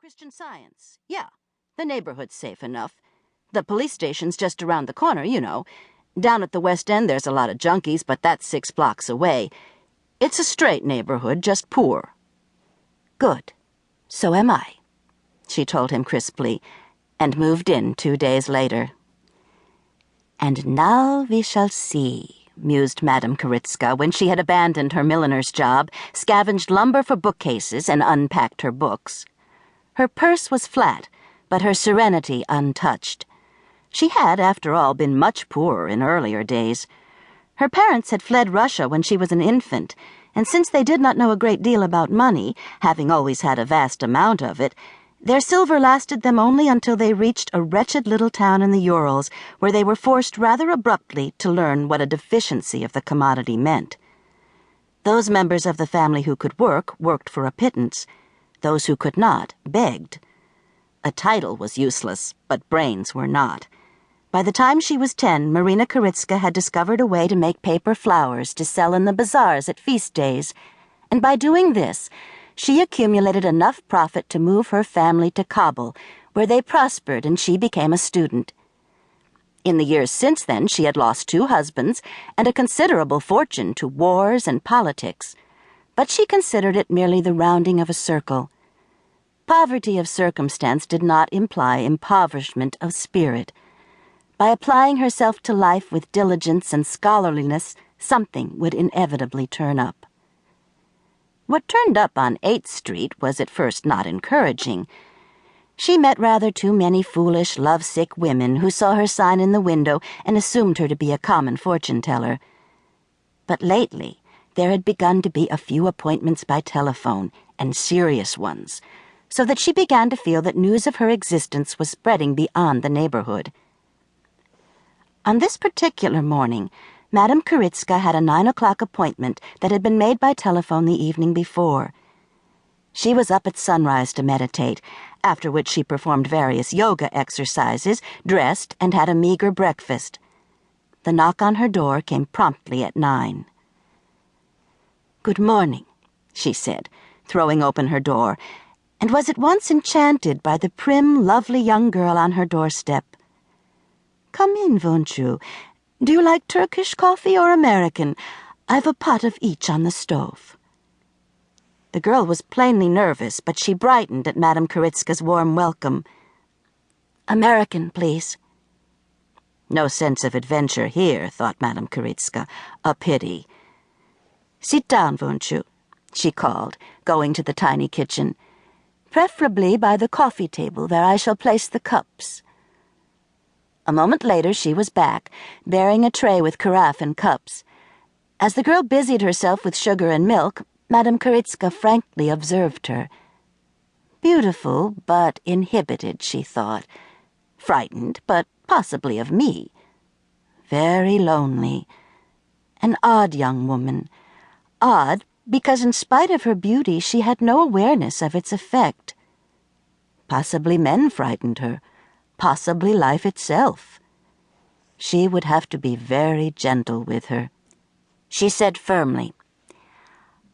Christian Science. Yeah, the neighborhood's safe enough. The police station's just around the corner, you know. Down at the West End there's a lot of junkies, but that's 6 blocks away. It's a straight neighborhood, just poor. Good. So am I, she told him crisply, and moved in 2 days later. And now we shall see, mused Madame Karitska when she had abandoned her milliner's job, scavenged lumber for bookcases, and unpacked her books. Her purse was flat, but her serenity untouched. She had, after all, been much poorer in earlier days. Her parents had fled Russia when she was an infant, and since they did not know a great deal about money, having always had a vast amount of it, their silver lasted them only until they reached a wretched little town in the Urals, where they were forced rather abruptly to learn what a deficiency of the commodity meant. Those members of the family who could work worked for a pittance. Those who could not begged. A title was useless, but brains were not. By the time she was 10, Marina Karitska had discovered a way to make paper flowers to sell in the bazaars at feast days, and by doing this, she accumulated enough profit to move her family to Kabul, where they prospered and she became a student. In the years since then, she had lost 2 husbands and a considerable fortune to wars and politics, but she considered it merely the rounding of a circle. Poverty of circumstance did not imply impoverishment of spirit. By applying herself to life with diligence and scholarliness, something would inevitably turn up. What turned up on 8th Street was at first not encouraging. She met rather too many foolish, lovesick women who saw her sign in the window and assumed her to be a common fortune-teller. But lately, there had begun to be a few appointments by telephone, and serious ones, so that she began to feel that news of her existence was spreading beyond the neighborhood. On this particular morning, Madame Karitska had a 9 o'clock appointment that had been made by telephone the evening before. She was up at sunrise to meditate, after which she performed various yoga exercises, dressed, and had a meager breakfast. The knock on her door came promptly at 9. "Good morning," she said, throwing open her door, and was at once enchanted by the prim, lovely young girl on her doorstep. "Come in, won't you? Do you like Turkish coffee or American? I've a pot of each on the stove." The girl was plainly nervous, but she brightened at Madame Karitska's warm welcome. "American, please." No sense of adventure here, thought Madame Karitska. A pity. "Sit down, won't you?" she called, going to the tiny kitchen. "Preferably by the coffee table, where I shall place the cups." A moment later she was back, bearing a tray with carafe and cups. As the girl busied herself with sugar and milk, Madame Karitska frankly observed her. Beautiful, but inhibited, she thought. Frightened, but possibly of me. Very lonely. An odd young woman. Odd, because in spite of her beauty she had no awareness of its effect. Possibly men frightened her. Possibly life itself. She would have to be very gentle with her. She said firmly,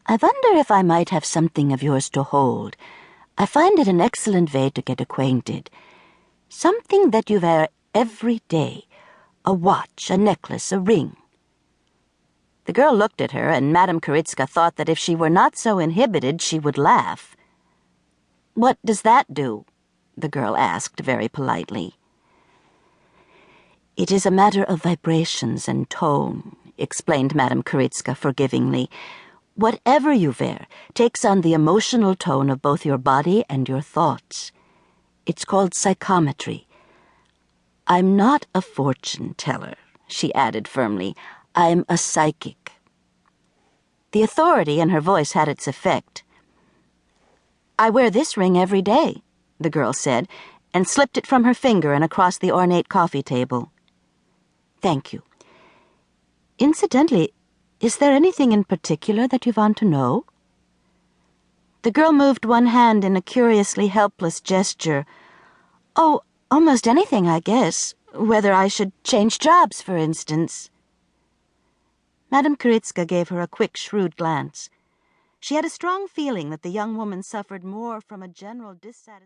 "I wonder if I might have something of yours to hold. I find it an excellent way to get acquainted. Something that you wear every day. A watch, a necklace, a ring." The girl looked at her, and Madame Karitska thought that if she were not so inhibited, she would laugh. "What does that do?" the girl asked very politely. "It is a matter of vibrations and tone," explained Madame Karitska forgivingly. "Whatever you wear takes on the emotional tone of both your body and your thoughts. It's called psychometry. I'm not a fortune-teller," she added firmly. "I'm a psychic." The authority in her voice had its effect. "I wear this ring every day," the girl said, and slipped it from her finger and across the ornate coffee table. "Thank you. Incidentally, is there anything in particular that you want to know?" The girl moved one hand in a curiously helpless gesture. "Oh, almost anything, I guess. Whether I should change jobs, for instance." Madame Karitska gave her a quick, shrewd glance. She had a strong feeling that the young woman suffered more from a general dissatisfaction